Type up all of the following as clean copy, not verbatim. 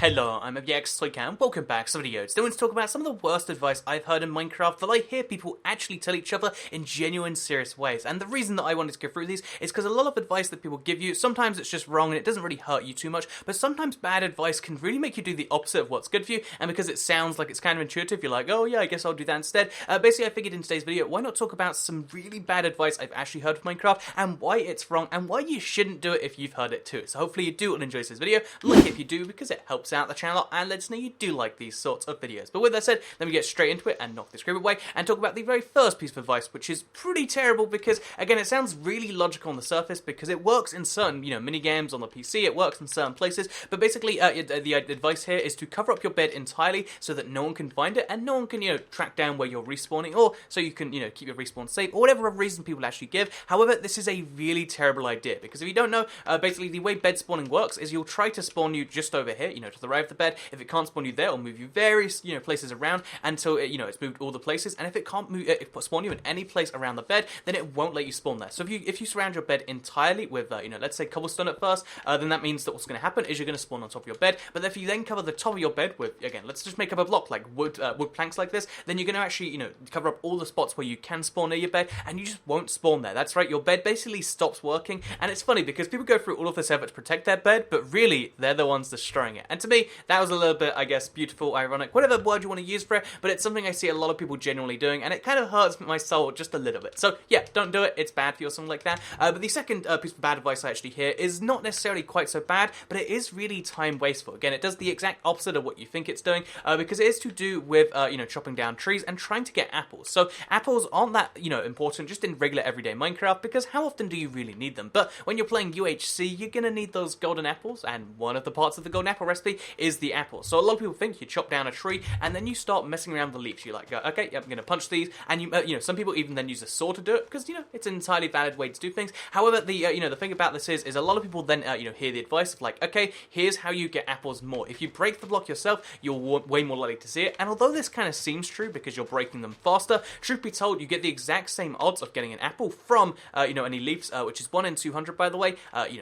Hello, I'm MobFarming and welcome back to the video. Today I want to talk about some of the worst advice I've heard in Minecraft that I hear people actually tell each other in genuine, serious ways. And the reason that I wanted to go through these is because a lot of advice that people give you, sometimes it's just wrong and it doesn't really hurt you too much, but sometimes bad advice can really make you do the opposite of what's good for you, and because it sounds like it's kind of intuitive, you're like, oh yeah, I guess I'll do that instead. Basically, I figured in today's video, why not talk about some really bad advice I've actually heard of Minecraft, and why it's wrong, and why you shouldn't do it if you've heard it too. So hopefully you do and enjoy this video. Like if you do, because it helps out the channel and lets us know you do like these sorts of videos. But with that said, let me get straight into it and knock this script away and talk about the very first piece of advice, which is pretty terrible because, again, it sounds really logical on the surface because it works in certain, mini games on the PC, it works in certain places, but basically the advice here is to cover up your bed entirely so that no one can find it and no one can, track down where you're respawning, or so you can, keep your respawn safe, or whatever reason people actually give. However, this is a really terrible idea because if you don't know, basically the way bed spawning works is you'll try to spawn you just over here, to the right of the bed. If it can't spawn you there, it'll move you various, places around until it, it's moved all the places. And if it can't move, spawn you in any place around the bed, then it won't let you spawn there. So if you surround your bed entirely with, let's say cobblestone at first, then that means that what's going to happen is you're going to spawn on top of your bed. But if you then cover the top of your bed with, again, let's just make up a block like wood planks like this, then you're going to actually, cover up all the spots where you can spawn near your bed, and you just won't spawn there. That's right, your bed basically stops working. And it's funny because people go through all of this effort to protect their bed, but really they're the ones destroying it. And to me, that was a little bit, I guess, beautiful, ironic, whatever word you want to use for it, but it's something I see a lot of people genuinely doing, and it kind of hurts my soul just a little bit. So yeah, don't do it, it's bad for you or something like that. But the second piece of bad advice I actually hear is not necessarily quite so bad, but it is really time wasteful. Again, it does the exact opposite of what you think it's doing, because it is to do with, chopping down trees and trying to get apples. So apples aren't that, important just in regular everyday Minecraft, because how often do you really need them? But when you're playing UHC, you're gonna need those golden apples, and one of the parts of the golden apple recipe is the apple. So a lot of people think you chop down a tree and then you start messing around with the leaves. You're like, okay, yep, I'm gonna punch these, and some people even then use a saw to do it because it's an entirely valid way to do things. However, the the thing about this is a lot of people then hear the advice of like, okay, here's how you get apples more. If you break the block yourself, you're way more likely to see it. And although this kind of seems true because you're breaking them faster, truth be told, you get the exact same odds of getting an apple from any leaves, which is 1 in 200 by the way.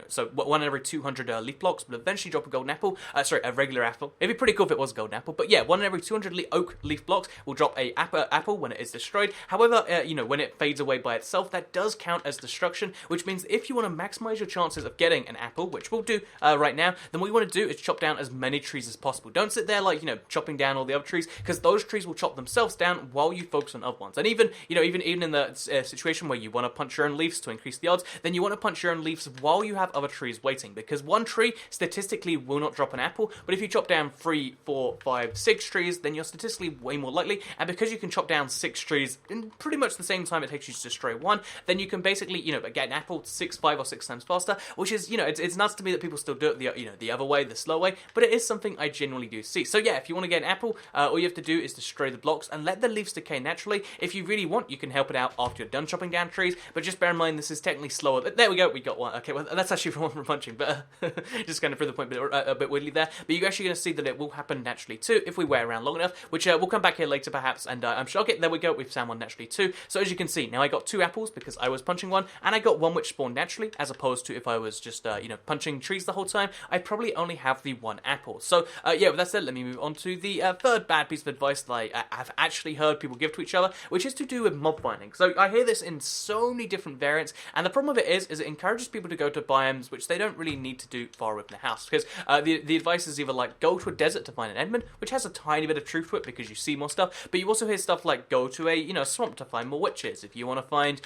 So 1 in every 200 leaf blocks will eventually drop a golden apple. Sorry, a regular apple. It'd be pretty cool if it was a golden apple, but yeah, 1 in every 200 oak leaf blocks will drop a apple when it is destroyed. However, when it fades away by itself, that does count as destruction, which means if you want to maximize your chances of getting an apple, which we'll do right now, then what you want to do is chop down as many trees as possible. Don't sit there like, chopping down all the other trees, because those trees will chop themselves down while you focus on other ones. And even, even in the situation where you want to punch your own leaves to increase the odds, then you want to punch your own leaves while you have other trees waiting, because one tree statistically will not drop an apple, but if you chop down 3, 4, 5, 6 trees, then you're statistically way more likely. And because you can chop down 6 trees in pretty much the same time it takes you to destroy one, then you can basically, get an apple 5 or 6 times faster, which is, it's nuts to me that people still do it the other way, the slow way, but it is something I genuinely do see. So yeah, if you want to get an apple, all you have to do is destroy the blocks and let the leaves decay naturally. If you really want, you can help it out after you're done chopping down trees, but just bear in mind this is technically slower. There we go, we got one. Okay, well that's actually from one from punching, but just kind of through the point a bit weirdly there. But you're actually going to see that it will happen naturally too if we wait around long enough, which we'll come back here later perhaps, and I'm sure, okay, there we go, we've found one naturally too. So as you can see, now I got 2 apples because I was punching one, and I got one which spawned naturally, as opposed to if I was just, punching trees the whole time, I probably only have the 1 apple. So, yeah, with that said, let me move on to the third bad piece of advice that I have actually heard people give to each other, which is to do with mob finding. So I hear this in so many different variants, and the problem with it is it encourages people to go to biomes which they don't really need to do far within the house, because the advice is either like go to a desert to find an enderman, which has a tiny bit of truth to it because you see more stuff, but you also hear stuff like go to a swamp to find more witches. If you want to find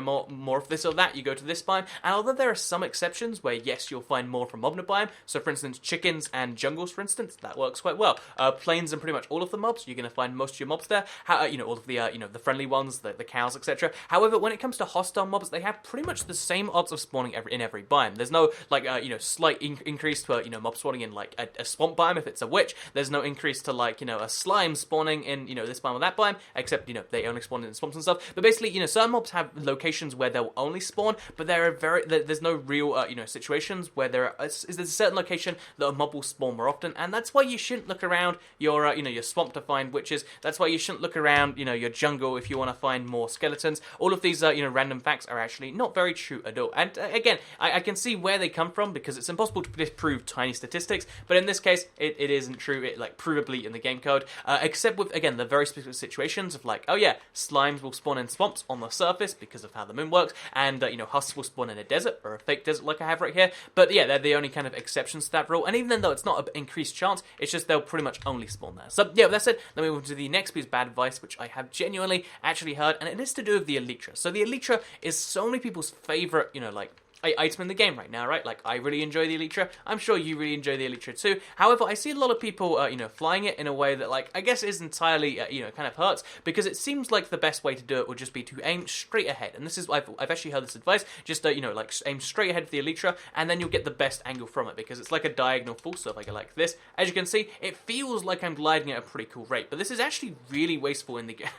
more of this or that, you go to this biome. And although there are some exceptions where yes, you'll find more from mobna biome, so for instance chickens and jungles, for instance, that works quite well. Plains and pretty much all of the mobs, you're going to find most of your mobs there. All of the the friendly ones, the cows, etc. However, when it comes to hostile mobs, they have pretty much the same odds of spawning in every biome. There's no like slight increase to mob spawning in like a swamp biome if it's a witch. There's no increase to like a slime spawning in this biome or that biome, except they only spawn in swamps and stuff. But basically certain mobs have locations where they'll only spawn, but there's no real situations where there's a certain location that a mob will spawn more often, and that's why you shouldn't look around your your swamp to find witches. That's why you shouldn't look around your jungle if you want to find more skeletons. All of these random facts are actually not very true at all. And again, I can see where they come from because it's impossible to disprove tiny statistics, But in this case, it isn't true, like provably in the game code, except with, again, the very specific situations of like, oh yeah, slimes will spawn in swamps on the surface because of how the moon works, and husks will spawn in a desert, or a fake desert like I have right here. But yeah, they're the only kind of exceptions to that rule, and even then though it's not an increased chance, it's just they'll pretty much only spawn there. So yeah, with that said, let me move on to the next piece of bad advice, which I have genuinely actually heard, and it is to do with the Elytra. So the Elytra is so many people's favorite, like, item in the game right now, right? Like, I really enjoy the Elytra. I'm sure you really enjoy the Elytra too. However, I see a lot of people, flying it in a way that, like, I guess is entirely, kind of hurts, because it seems like the best way to do it would just be to aim straight ahead. And this is, I've actually heard this advice, just, like, aim straight ahead for the Elytra, and then you'll get the best angle from it, because it's like a diagonal fall. So if I go like this, as you can see, it feels like I'm gliding at a pretty cool rate, but this is actually really wasteful in the game.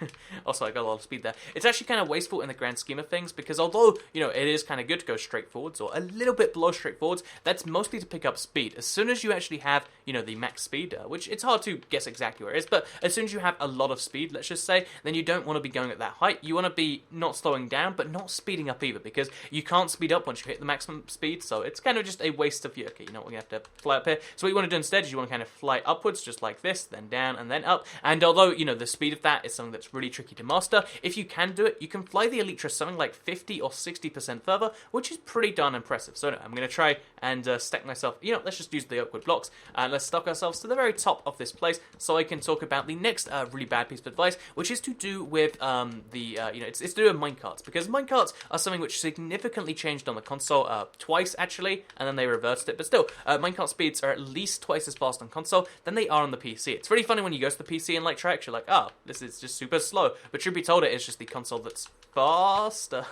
Also, I got a lot of speed there. It's actually kind of wasteful in the grand scheme of things, because although, it is kind of good to go straight forwards, or a little bit below straight forwards, that's mostly to pick up speed. As soon as you actually have, the max speed, which it's hard to guess exactly where it is, but as soon as you have a lot of speed, let's just say, then you don't want to be going at that height. You want to be not slowing down, but not speeding up either, because you can't speed up once you hit the maximum speed, so it's kind of just a waste of your, okay, we're going to have to fly up here. So what you want to do instead is you want to kind of fly upwards, just like this, then down, and then up. And although, the speed of that is something that's really tricky to master, if you can do it, you can fly the Elytra something like 50 or 60% further, which is pretty darn impressive. So no, I'm going to try and stack myself, let's just use the upward blocks, and let's stack ourselves to the very top of this place, so I can talk about the next really bad piece of advice, which is to do with it's to do with minecarts, because minecarts are something which significantly changed on the console twice, actually, and then they reversed it, but still, minecart speeds are at least twice as fast on console than they are on the PC. It's really funny when you go to the PC and like try it, you're like, oh, this is just super slow, but truth be told, it is just the console that's faster.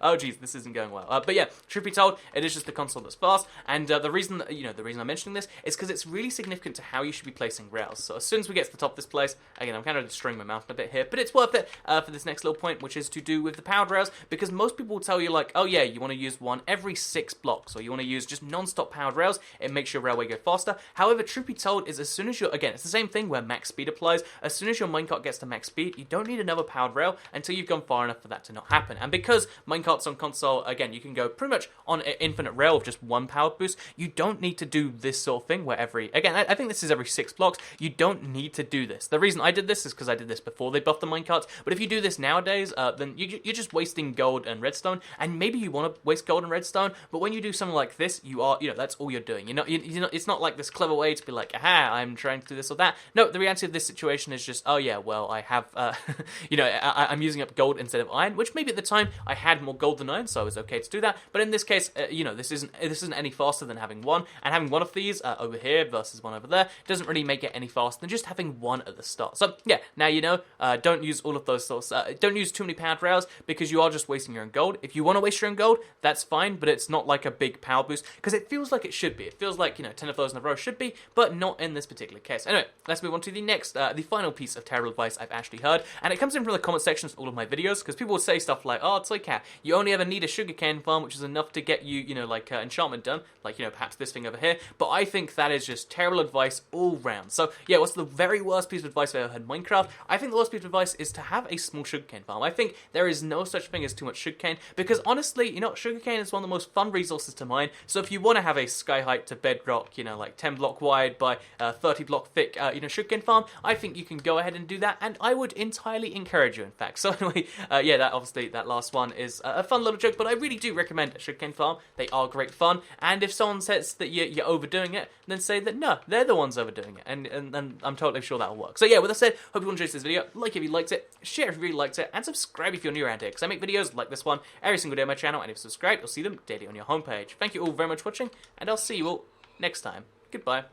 Oh geez, this isn't going well. But yeah, truth be told, it is just the console that's fast, and the reason that, the reason I'm mentioning this is because it's really significant to how you should be placing rails. So as soon as we get to the top of this place, again, I'm kind of destroying my mouth a bit here, but it's worth it for this next little point, which is to do with the powered rails, because most people will tell you like, oh yeah, you want to use one every 6 blocks, or you want to use just non-stop powered rails. It makes your railway go faster. However, truth be told, is as soon as you're, again, it's the same thing where max speed applies. As soon as your minecart gets to max speed, you don't need another powered rail until you've gone far enough for that to not happen. And because minecarts on console, again, you can go pretty much on an infinite rail with just one power boost, you don't need to do this sort of thing where I think this is every 6 blocks, you don't need to do this. The reason I did this is because I did this before they buffed the minecarts, but if you do this nowadays, then you're just wasting gold and redstone, and maybe you want to waste gold and redstone, but when you do something like this, you are, that's all you're doing. It's not like this clever way to be like, aha, I'm trying to do this or that. No, the reality of this situation is just, oh yeah, well, I have, I'm using up gold instead of iron, which maybe at the time I had more gold than iron, so it was okay to do that, but in this case, this isn't any faster than having one, and having one of these over here versus one over there doesn't really make it any faster than just having one at the start. So yeah, now don't use all of those sorts, don't use too many powered rails, because you are just wasting your own gold. If you want to waste your own gold, that's fine, but it's not like a big power boost, because it feels like it should be. It feels like, 10 of those in a row should be, but not in this particular case. Anyway, let's move on to the next, the final piece of terrible advice I've actually heard, and it comes in from the comment sections of all of my videos, because people will say stuff like, oh, it's like, you only ever need a sugarcane farm, which is enough to get you, enchantment done, like, perhaps this thing over here, but I think that is just terrible advice all round. So, yeah, what's the very worst piece of advice I've ever heard in Minecraft? I think the worst piece of advice is to have a small sugarcane farm. I think there is no such thing as too much sugarcane, because honestly, sugarcane is one of the most fun resources to mine, so if you want to have a sky height to bedrock, like 10 block wide by 30 block thick, sugarcane farm, I think you can go ahead and do that, and I would entirely encourage you, in fact. So anyway, yeah, that last one is a fun little joke, but I really do recommend a sugarcane farm. They are great fun, and if someone says that you're overdoing it, then say that no, they're the ones overdoing it, and I'm totally sure that'll work. So yeah, with that said, hope you enjoyed this video. Like if you liked it, share if you really liked it, and subscribe if you're new around here, because I make videos like this one every single day on my channel, and if you subscribe, you'll see them daily on your homepage. Thank you all very much for watching, and I'll see you all next time. Goodbye.